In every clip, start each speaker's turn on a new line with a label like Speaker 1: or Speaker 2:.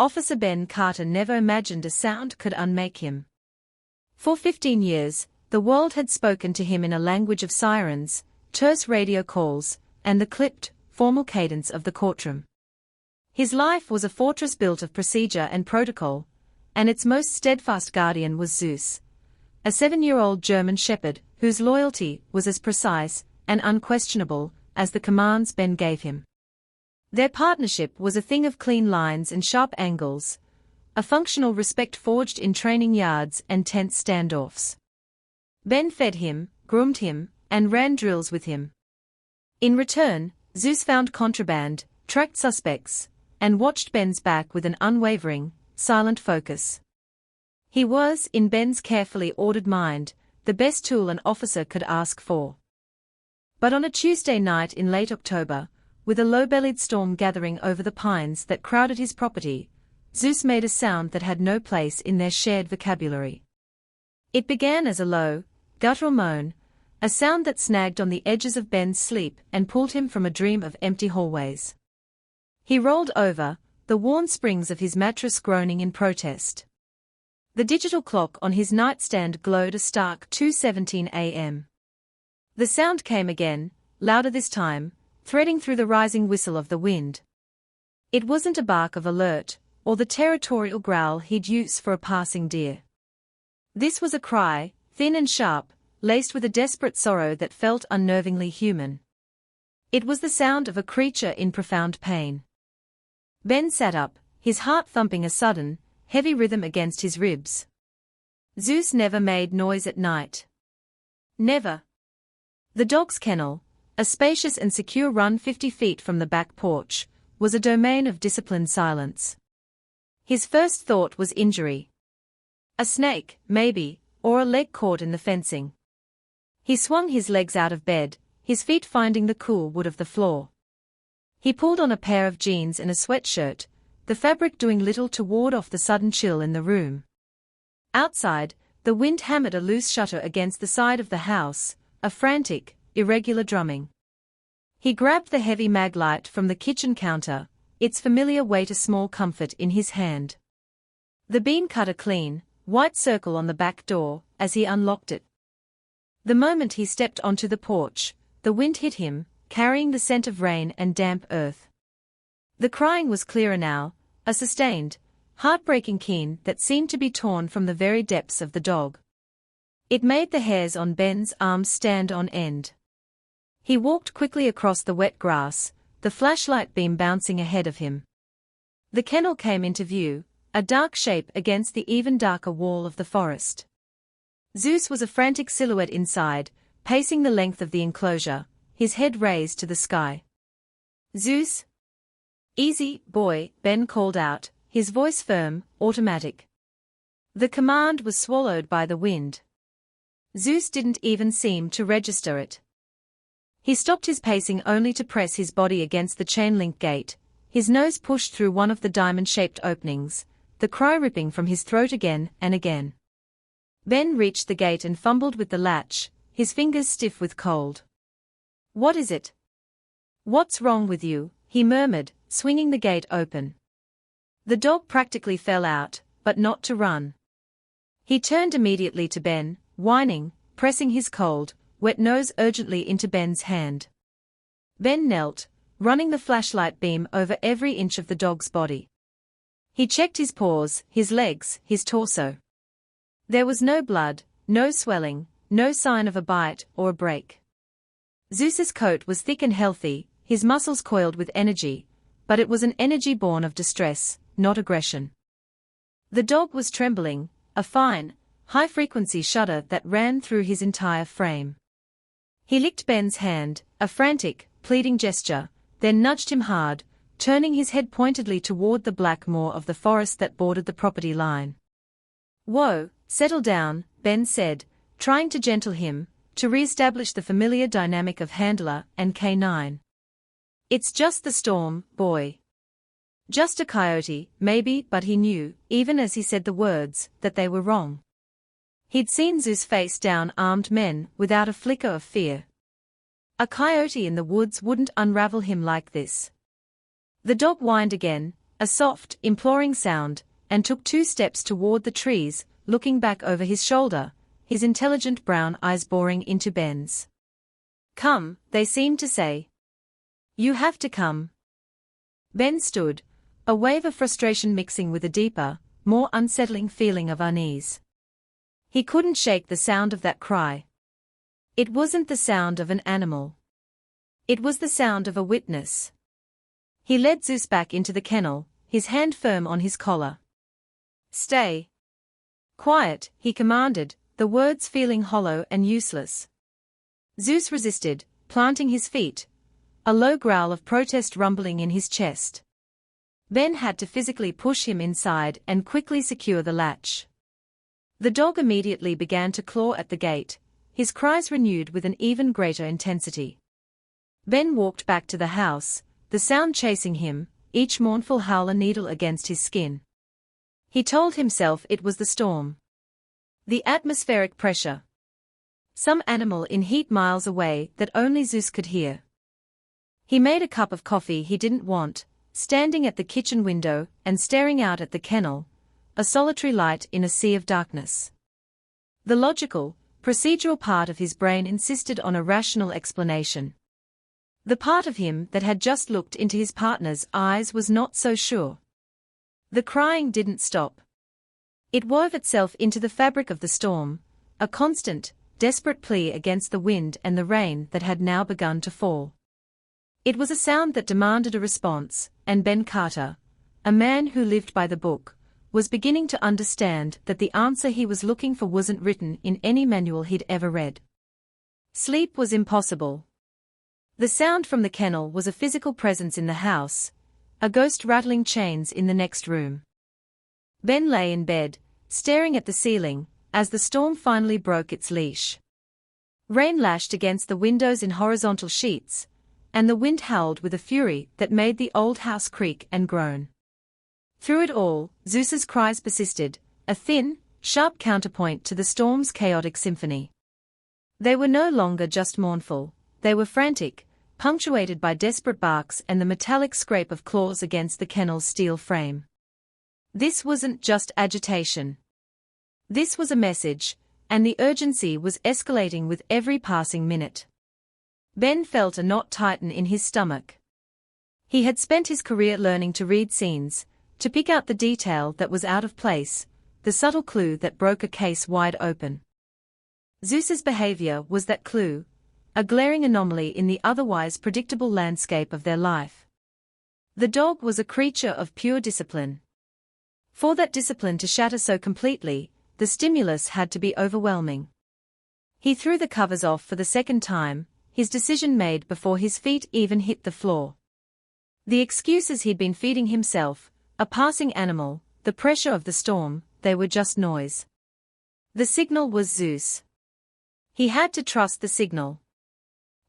Speaker 1: Officer Ben Carter never imagined a sound could unmake him. For 15 years, the world had spoken to him in a language of sirens, terse radio calls, and the clipped, formal cadence of the courtroom. His life was a fortress built of procedure and protocol, and its most steadfast guardian was Zeus, a 7-year-old German shepherd whose loyalty was as precise and unquestionable as the commands Ben gave him. Their partnership was a thing of clean lines and sharp angles, a functional respect forged in training yards and tense standoffs. Ben fed him, groomed him, and ran drills with him. In return, Zeus found contraband, tracked suspects, and watched Ben's back with an unwavering, silent focus. He was, in Ben's carefully ordered mind, the best tool an officer could ask for. But on a Tuesday night in late October, with a low-bellied storm gathering over the pines that crowded his property, Zeus made a sound that had no place in their shared vocabulary. It began as a low, guttural moan, a sound that snagged on the edges of Ben's sleep and pulled him from a dream of empty hallways. He rolled over, the worn springs of his mattress groaning in protest. The digital clock on his nightstand glowed a stark 2:17 a.m. The sound came again, louder this time, threading through the rising whistle of the wind. It wasn't a bark of alert, or the territorial growl he'd use for a passing deer. This was a cry, thin and sharp, laced with a desperate sorrow that felt unnervingly human. It was the sound of a creature in profound pain. Ben sat up, his heart thumping a sudden, heavy rhythm against his ribs. Zeus never made noise at night. Never. The dog's kennel, a spacious and secure run 50 feet from the back porch, was a domain of disciplined silence. His first thought was injury. A snake, maybe, or a leg caught in the fencing. He swung his legs out of bed, his feet finding the cool wood of the floor. He pulled on a pair of jeans and a sweatshirt, the fabric doing little to ward off the sudden chill in the room. Outside, the wind hammered a loose shutter against the side of the house, a frantic, irregular drumming. He grabbed the heavy mag light from the kitchen counter, its familiar weight a small comfort in his hand. The beam cut a clean, white circle on the back door as he unlocked it. The moment he stepped onto the porch, the wind hit him, carrying the scent of rain and damp earth. The crying was clearer now, a sustained, heartbreaking keen that seemed to be torn from the very depths of the dog. It made the hairs on Ben's arms stand on end. He walked quickly across the wet grass, the flashlight beam bouncing ahead of him. The kennel came into view, a dark shape against the even darker wall of the forest. Zeus was a frantic silhouette inside, pacing the length of the enclosure, his head raised to the sky. "Zeus?" "Easy, boy," Ben called out, his voice firm, automatic. The command was swallowed by the wind. Zeus didn't even seem to register it. He stopped his pacing only to press his body against the chain-link gate, his nose pushed through one of the diamond-shaped openings, the cry ripping from his throat again and again. Ben reached the gate and fumbled with the latch, his fingers stiff with cold. "What is it? What's wrong with you?" he murmured, swinging the gate open. The dog practically fell out, but not to run. He turned immediately to Ben, whining, pressing his cold, wet nose urgently into Ben's hand. Ben knelt, running the flashlight beam over every inch of the dog's body. He checked his paws, his legs, his torso. There was no blood, no swelling, no sign of a bite or a break. Zeus's coat was thick and healthy, his muscles coiled with energy, but it was an energy born of distress, not aggression. The dog was trembling, a fine, high-frequency shudder that ran through his entire frame. He licked Ben's hand, a frantic, pleading gesture, then nudged him hard, turning his head pointedly toward the black moor of the forest that bordered the property line. "Whoa, settle down," Ben said, trying to gentle him, to re-establish the familiar dynamic of handler and canine. "It's just the storm, boy. Just a coyote, maybe," but he knew, even as he said the words, that they were wrong. He'd seen Zeus face down armed men without a flicker of fear. A coyote in the woods wouldn't unravel him like this. The dog whined again, a soft, imploring sound, and took 2 steps toward the trees, looking back over his shoulder, his intelligent brown eyes boring into Ben's. "Come," they seemed to say. "You have to come." Ben stood, a wave of frustration mixing with a deeper, more unsettling feeling of unease. He couldn't shake the sound of that cry. It wasn't the sound of an animal. It was the sound of a witness. He led Zeus back into the kennel, his hand firm on his collar. "Stay. Quiet," he commanded, the words feeling hollow and useless. Zeus resisted, planting his feet, a low growl of protest rumbling in his chest. Ben had to physically push him inside and quickly secure the latch. The dog immediately began to claw at the gate, his cries renewed with an even greater intensity. Ben walked back to the house, the sound chasing him, each mournful howl a needle against his skin. He told himself it was the storm. The atmospheric pressure. Some animal in heat miles away that only Zeus could hear. He made a cup of coffee he didn't want, standing at the kitchen window and staring out at the kennel, a solitary light in a sea of darkness. The logical, procedural part of his brain insisted on a rational explanation. The part of him that had just looked into his partner's eyes was not so sure. The crying didn't stop. It wove itself into the fabric of the storm, a constant, desperate plea against the wind and the rain that had now begun to fall. It was a sound that demanded a response, and Ben Carter, a man who lived by the book, was beginning to understand that the answer he was looking for wasn't written in any manual he'd ever read. Sleep was impossible. The sound from the kennel was a physical presence in the house, a ghost rattling chains in the next room. Ben lay in bed, staring at the ceiling, as the storm finally broke its leash. Rain lashed against the windows in horizontal sheets, and the wind howled with a fury that made the old house creak and groan. Through it all, Zeus's cries persisted, a thin, sharp counterpoint to the storm's chaotic symphony. They were no longer just mournful, they were frantic, punctuated by desperate barks and the metallic scrape of claws against the kennel's steel frame. This wasn't just agitation. This was a message, and the urgency was escalating with every passing minute. Ben felt a knot tighten in his stomach. He had spent his career learning to read scenes, to pick out the detail that was out of place, the subtle clue that broke a case wide open. Zeus's behavior was that clue, a glaring anomaly in the otherwise predictable landscape of their life. The dog was a creature of pure discipline. For that discipline to shatter so completely, the stimulus had to be overwhelming. He threw the covers off for the second time, his decision made before his feet even hit the floor. The excuses he'd been feeding himself, a passing animal, the pressure of the storm, they were just noise. The signal was Zeus. He had to trust the signal.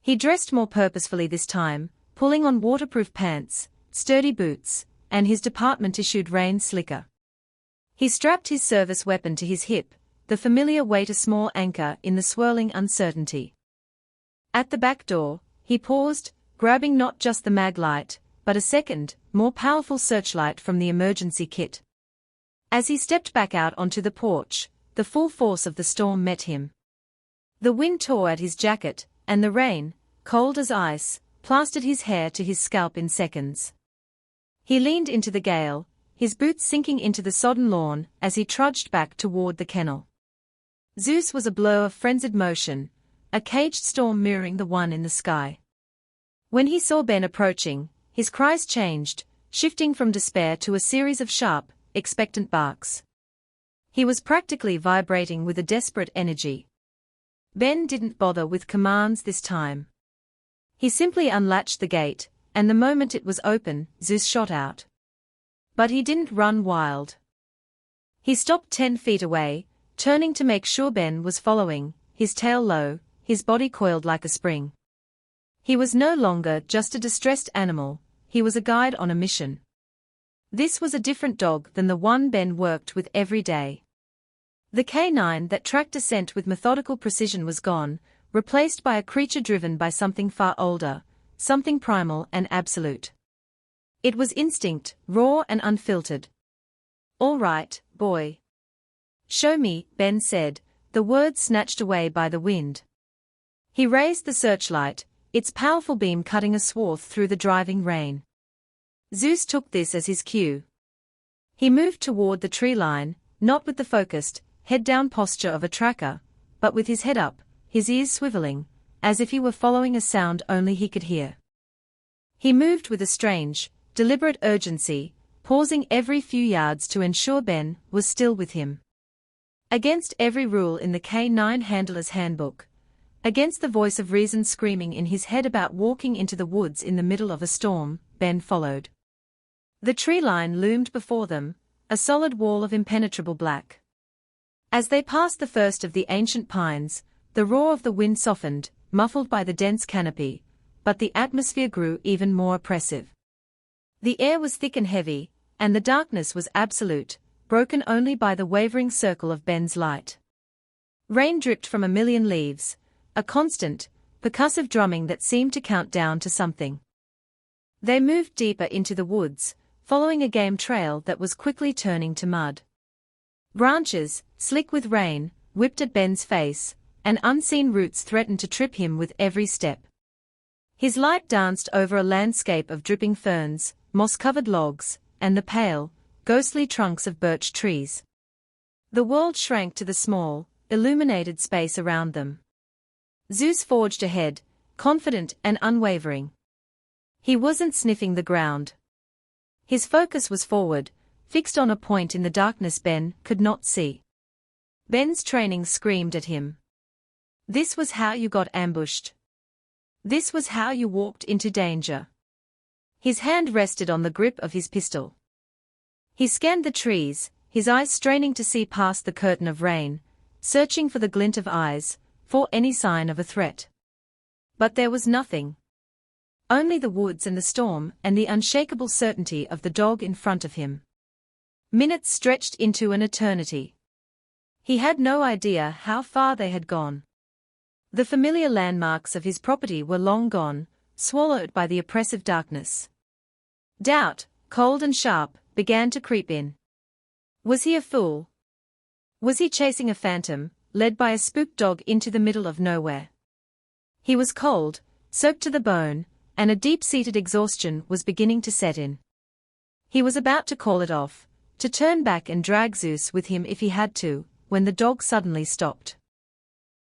Speaker 1: He dressed more purposefully this time, pulling on waterproof pants, sturdy boots, and his department-issued rain slicker. He strapped his service weapon to his hip, the familiar weight a small anchor in the swirling uncertainty. At the back door, he paused, grabbing not just the mag light, but a second, more powerful searchlight from the emergency kit. As he stepped back out onto the porch, the full force of the storm met him. The wind tore at his jacket, and the rain, cold as ice, plastered his hair to his scalp in seconds. He leaned into the gale, his boots sinking into the sodden lawn as he trudged back toward the kennel. Zeus was a blur of frenzied motion, a caged storm mirroring the one in the sky. When he saw Ben approaching, his cries changed, shifting from despair to a series of sharp, expectant barks. He was practically vibrating with a desperate energy. Ben didn't bother with commands this time. He simply unlatched the gate, and the moment it was open, Zeus shot out. But he didn't run wild. He stopped 10 feet away, turning to make sure Ben was following, his tail low, his body coiled like a spring. He was no longer just a distressed animal, he was a guide on a mission. This was a different dog than the one Ben worked with every day. The canine that tracked a scent with methodical precision was gone, replaced by a creature driven by something far older, something primal and absolute. It was instinct, raw and unfiltered. "All right, boy. Show me," Ben said, the words snatched away by the wind. He raised the searchlight, its powerful beam cutting a swath through the driving rain. Zeus took this as his cue. He moved toward the tree line, not with the focused, head-down posture of a tracker, but with his head up, his ears swiveling, as if he were following a sound only he could hear. He moved with a strange, deliberate urgency, pausing every few yards to ensure Ben was still with him. Against every rule in the K9 handler's handbook, against the voice of reason screaming in his head about walking into the woods in the middle of a storm, Ben followed. The tree line loomed before them, a solid wall of impenetrable black. As they passed the first of the ancient pines, the roar of the wind softened, muffled by the dense canopy, but the atmosphere grew even more oppressive. The air was thick and heavy, and the darkness was absolute, broken only by the wavering circle of Ben's light. Rain dripped from a million leaves, a constant, percussive drumming that seemed to count down to something. They moved deeper into the woods, following a game trail that was quickly turning to mud. Branches, slick with rain, whipped at Ben's face, and unseen roots threatened to trip him with every step. His light danced over a landscape of dripping ferns, moss-covered logs, and the pale, ghostly trunks of birch trees. The world shrank to the small, illuminated space around them. Zeus forged ahead, confident and unwavering. He wasn't sniffing the ground. His focus was forward, fixed on a point in the darkness Ben could not see. Ben's training screamed at him. This was how you got ambushed. This was how you walked into danger. His hand rested on the grip of his pistol. He scanned the trees, his eyes straining to see past the curtain of rain, searching for the glint of eyes, for any sign of a threat. But there was nothing. Only the woods and the storm and the unshakable certainty of the dog in front of him. Minutes stretched into an eternity. He had no idea how far they had gone. The familiar landmarks of his property were long gone, swallowed by the oppressive darkness. Doubt, cold and sharp, began to creep in. Was he a fool? Was he chasing a phantom, led by a spooked dog into the middle of nowhere? He was cold, soaked to the bone, and a deep-seated exhaustion was beginning to set in. He was about to call it off, to turn back and drag Zeus with him if he had to, when the dog suddenly stopped.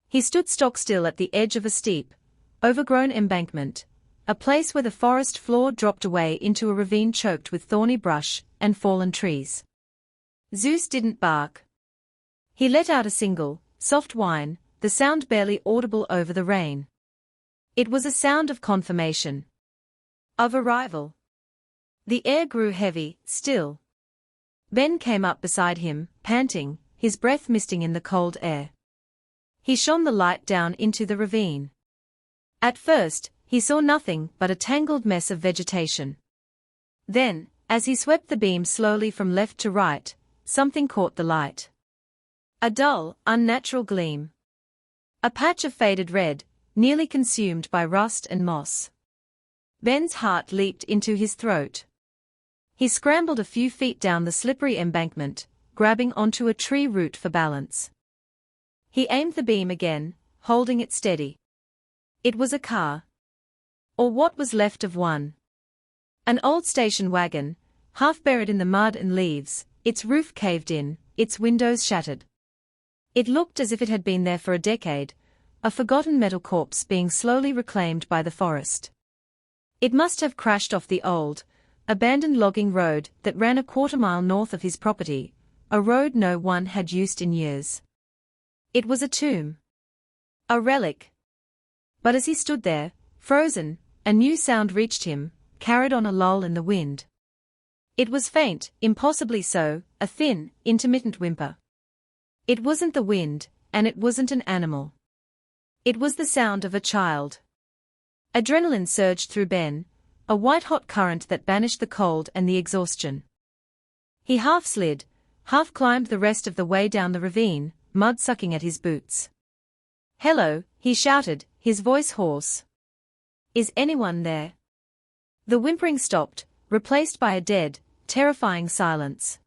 Speaker 1: He stood stock-still at the edge of a steep, overgrown embankment, a place where the forest floor dropped away into a ravine choked with thorny brush and fallen trees. Zeus didn't bark. He let out a single, soft whine, the sound barely audible over the rain. It was a sound of confirmation. Of arrival. The air grew heavy, still. Ben came up beside him, panting, his breath misting in the cold air. He shone the light down into the ravine. At first, he saw nothing but a tangled mess of vegetation. Then, as he swept the beam slowly from left to right, something caught the light. A dull, unnatural gleam. A patch of faded red, nearly consumed by rust and moss. Ben's heart leaped into his throat. He scrambled a few feet down the slippery embankment, grabbing onto a tree root for balance. He aimed the beam again, holding it steady. It was a car. Or what was left of one. An old station wagon, half buried in the mud and leaves, its roof caved in, its windows shattered. It looked as if it had been there for a decade, a forgotten metal corpse being slowly reclaimed by the forest. It must have crashed off the old, abandoned logging road that ran a quarter-mile north of his property, a road no one had used in years. It was a tomb. A relic. But as he stood there, frozen, a new sound reached him, carried on a lull in the wind. It was faint, impossibly so, a thin, intermittent whimper. It wasn't the wind, and it wasn't an animal. It was the sound of a child. Adrenaline surged through Ben, a white-hot current that banished the cold and the exhaustion. He half slid, half climbed the rest of the way down the ravine, mud sucking at his boots. "Hello," he shouted, his voice hoarse. "Is anyone there?" The whimpering stopped, replaced by a dead, terrifying silence.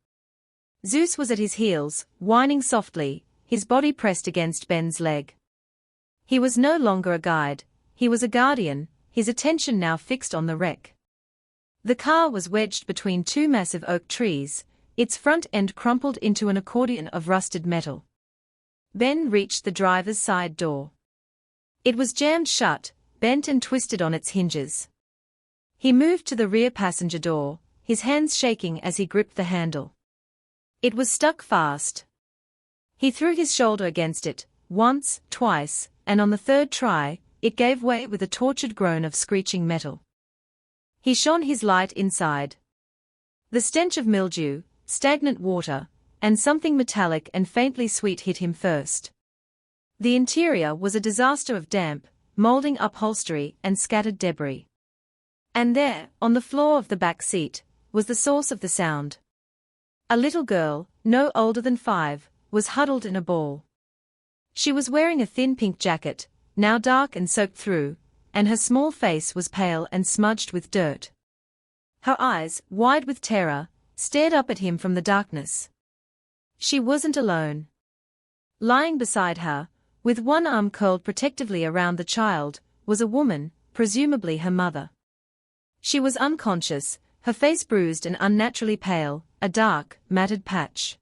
Speaker 1: Zeus was at his heels, whining softly, his body pressed against Ben's leg. He was no longer a guide, he was a guardian, his attention now fixed on the wreck. The car was wedged between two massive oak trees, its front end crumpled into an accordion of rusted metal. Ben reached the driver's side door. It was jammed shut, bent and twisted on its hinges. He moved to the rear passenger door, his hands shaking as he gripped the handle. It was stuck fast. He threw his shoulder against it, once, twice, and on the third try, it gave way with a tortured groan of screeching metal. He shone his light inside. The stench of mildew, stagnant water, and something metallic and faintly sweet hit him first. The interior was a disaster of damp, molding upholstery and scattered debris. And there, on the floor of the back seat, was the source of the sound. A little girl, no older than 5, was huddled in a ball. She was wearing a thin pink jacket, now dark and soaked through, and her small face was pale and smudged with dirt. Her eyes, wide with terror, stared up at him from the darkness. She wasn't alone. Lying beside her, with one arm curled protectively around the child, was a woman, presumably her mother. She was unconscious, her face bruised and unnaturally pale, a dark, matted patch.